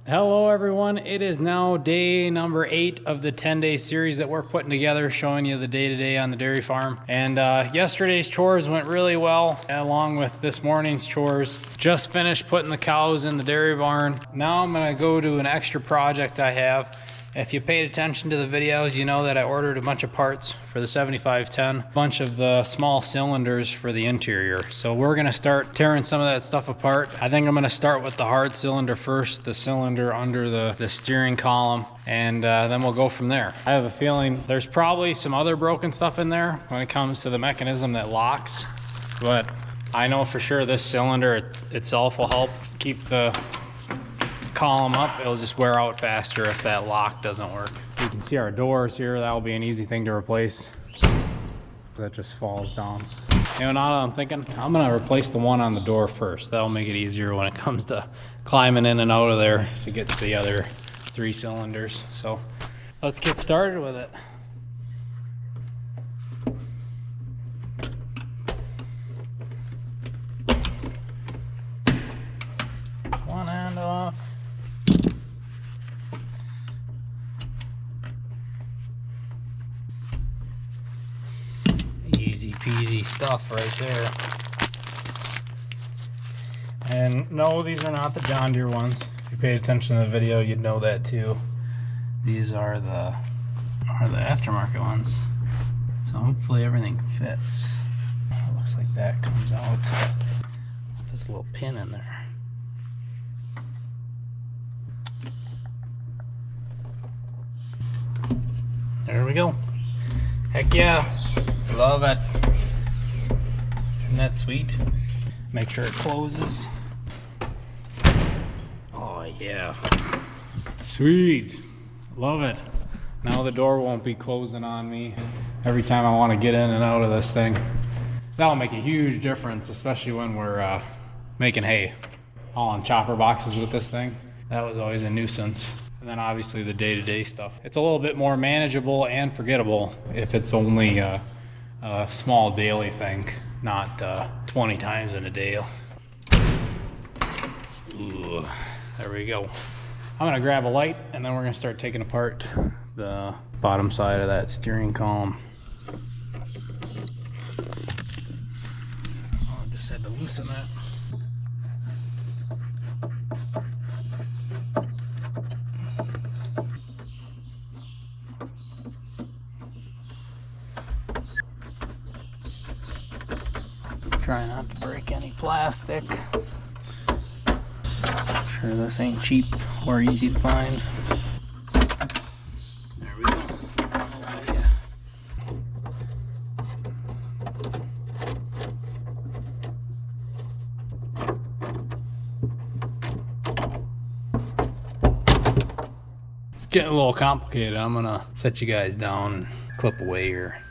Hello everyone, it is now day number 8 of the 10-day series that we're putting together, showing you the day-to-day on the dairy farm. And yesterday's chores went really well, along with this morning's chores. Just finished putting the cows in the dairy barn. Now I'm gonna go to an extra project I have. If you paid attention to the videos, you know that I ordered a bunch of parts for the 7510, a bunch of the small cylinders for the interior. So we're gonna start tearing some of that stuff apart. I think I'm gonna start with the hard cylinder first, the cylinder under the steering column, and then we'll go from there. I have a feeling there's probably some other broken stuff in there when it comes to the mechanism that locks, but I know for sure this cylinder itself will help keep the column up. It'll just wear out faster if that lock doesn't work. You can see our doors here. That'll be an easy thing to replace. That just falls down. You know, now that I'm thinking, I'm gonna replace the one on the door first. That'll make it easier when it comes to climbing in and out of there to get to the other 3 cylinders. So let's get started with it. One hand off. Easy peasy stuff right there. And no, these are not the John Deere ones. If you paid attention to the video, you'd know that too. These are the aftermarket ones. So hopefully everything fits. It looks like that comes out with this little pin in there. There we go. Heck yeah. Love it. Isn't that sweet? Make sure it closes. Oh yeah. Sweet. Love it. Now the door won't be closing on me every time I want to get in and out of this thing. That'll make a huge difference, especially when we're making hay. Hauling chopper boxes with this thing. That was always a nuisance. And then obviously the day-to-day stuff. It's a little bit more manageable and forgettable if it's only a small daily thing, not 20 times in a day. Ooh, there we go. I'm gonna grab a light and then we're gonna start taking apart the bottom side of that steering column. Oh, I just had to loosen that. Try not to break any plastic. I'm sure this ain't cheap or easy to find. There we go. Oh, yeah. It's getting a little complicated. I'm gonna set you guys down and clip away here.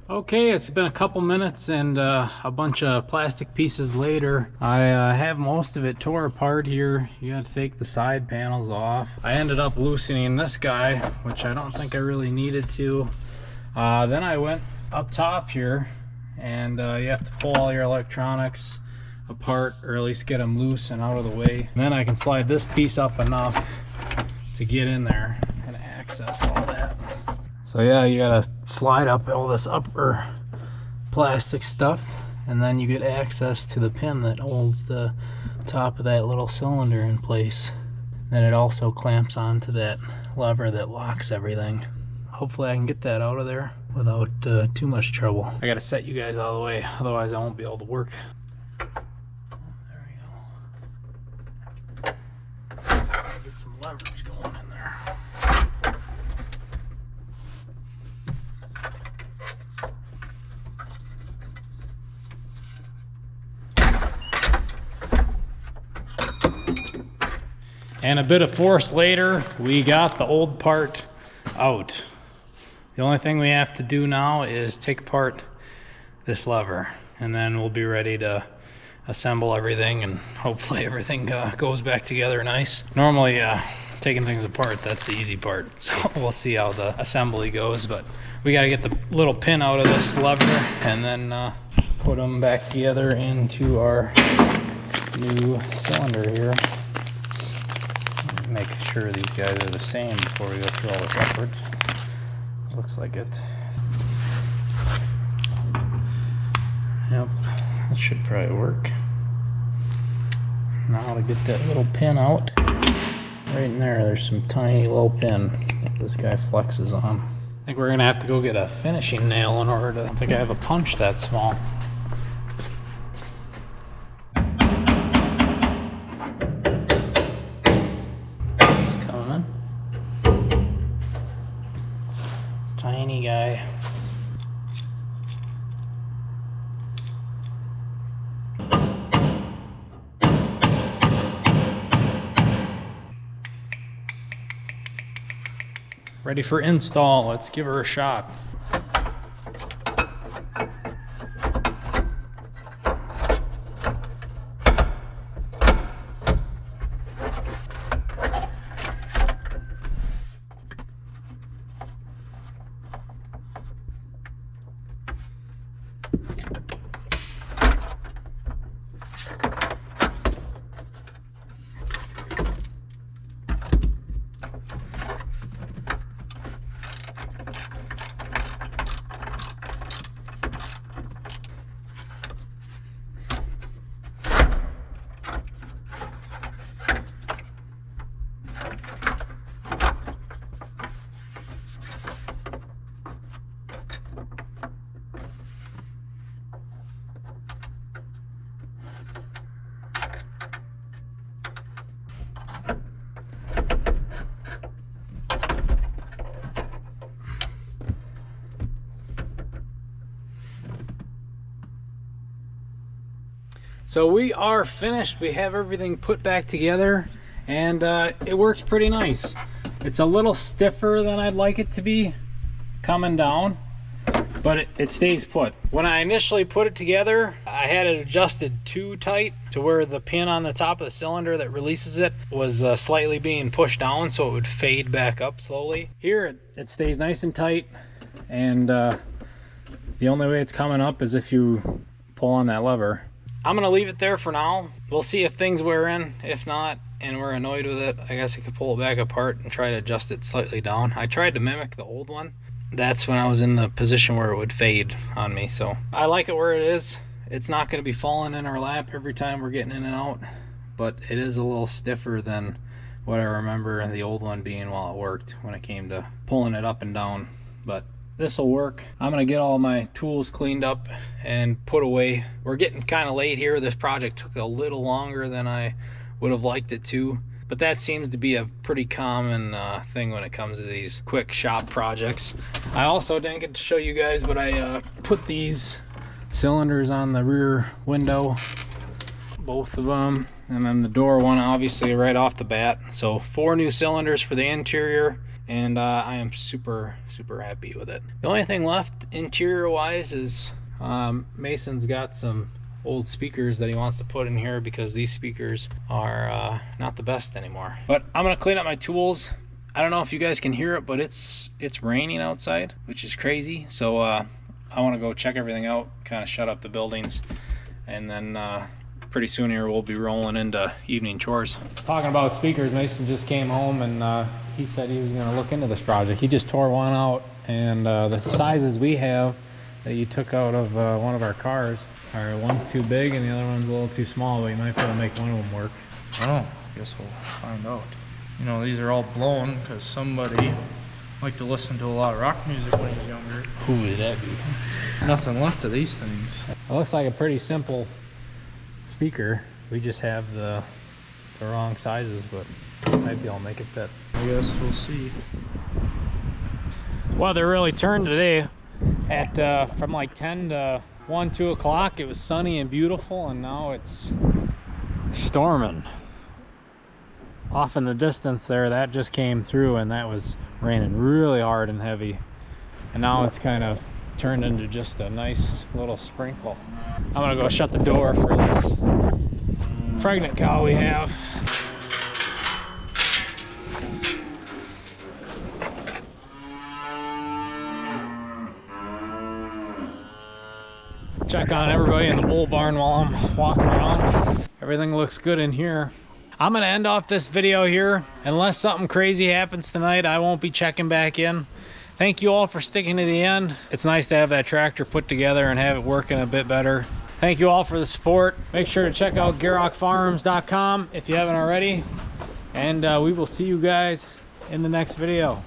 Okay, it's been a couple minutes and a bunch of plastic pieces later. I have most of it tore apart here. You gotta take the side panels off. I ended up loosening this guy, which I don't think I really needed to. Then I went up top here, and you have to pull all your electronics apart, or at least get them loose and out of the way. And then I can slide this piece up enough to get in there and access all that. So yeah, you gotta slide up all this upper plastic stuff, and then you get access to the pin that holds the top of that little cylinder in place. Then it also clamps onto that lever that locks everything. Hopefully I can get that out of there without too much trouble. I gotta set you guys out of the way, otherwise I won't be able to work. There we go. Get some leverage going in there. And a bit of force later, we got the old part out. The only thing we have to do now is take apart this lever, and then we'll be ready to assemble everything, and hopefully everything goes back together nice. Normally taking things apart, that's the easy part, so we'll see how the assembly goes, but we got to get the little pin out of this lever and then put them back together into our new cylinder here. Make sure these guys are the same before we go through all this effort. Looks like it. Yep, that should probably work. Now to get that little pin out. Right in there, there's some tiny little pin that this guy flexes on. I think we're gonna have to go get a finishing nail in order to, I don't think I have a punch that small. Just coming in. Tiny guy. Ready for install. Let's give her a shot. So we are finished. We have everything put back together, and it works pretty nice. It's a little stiffer than I'd like it to be coming down, but it stays put. When I initially put it together, I had it adjusted too tight to where the pin on the top of the cylinder that releases it was slightly being pushed down, so it would fade back up slowly. Here it stays nice and tight, and the only way it's coming up is if you pull on that lever. I'm gonna leave it there for now. We'll see if things wear in. If not, and we're annoyed with it, I guess I could pull it back apart and try to adjust it slightly down. I tried to mimic the old one. That's when I was in the position where it would fade on me. So I like it where it is. It's not gonna be falling in our lap every time we're getting in and out, but it is a little stiffer than what I remember the old one being while it worked when it came to pulling it up and down. But this will work. I'm gonna get all my tools cleaned up and put away. We're getting kind of late here. This project took a little longer than I would have liked it to, but that seems to be a pretty common thing when it comes to these quick shop projects. I also didn't get to show you guys, but I put these cylinders on the rear window, both of them, and then the door one obviously right off the bat. So 4 new cylinders for the interior, and I am super happy with it. The only thing left interior wise is Mason's got some old speakers that he wants to put in here because these speakers are not the best anymore. But I'm gonna clean up my tools. I don't know if you guys can hear it, but it's raining outside, which is crazy. So I want to go check everything out, kind of shut up the buildings, and then pretty soon here we'll be rolling into evening chores. Talking about speakers, Mason just came home and he said he was going to look into this project. He just tore one out, and the sizes we have that you took out of one of our cars are, one's too big and the other one's a little too small, but you might be able to make one of them work. Oh, guess we'll find out. You know, these are all blown because somebody liked to listen to a lot of rock music when he was younger. Who would that be? Nothing left of these things. It looks like a pretty simple speaker. We just have the wrong sizes, but maybe I'll make it fit. I guess we'll see. Weather really turned today. At from like 10 to 1, 2 o'clock, it was sunny and beautiful, and now it's storming. Off in the distance there, that just came through, and that was raining really hard and heavy. And now it's kind of turned into just a nice little sprinkle. I'm gonna go shut the door for this pregnant cow we have. check on everybody in the bull barn while I'm walking around. Everything looks good in here. I'm gonna end off this video here. Unless something crazy happens tonight, I won't be checking back in. Thank you all for sticking to the end. It's nice to have that tractor put together and have it working a bit better. Thank you all for the support. Make sure to check out GierokFarms.com if you haven't already. And we will see you guys in the next video.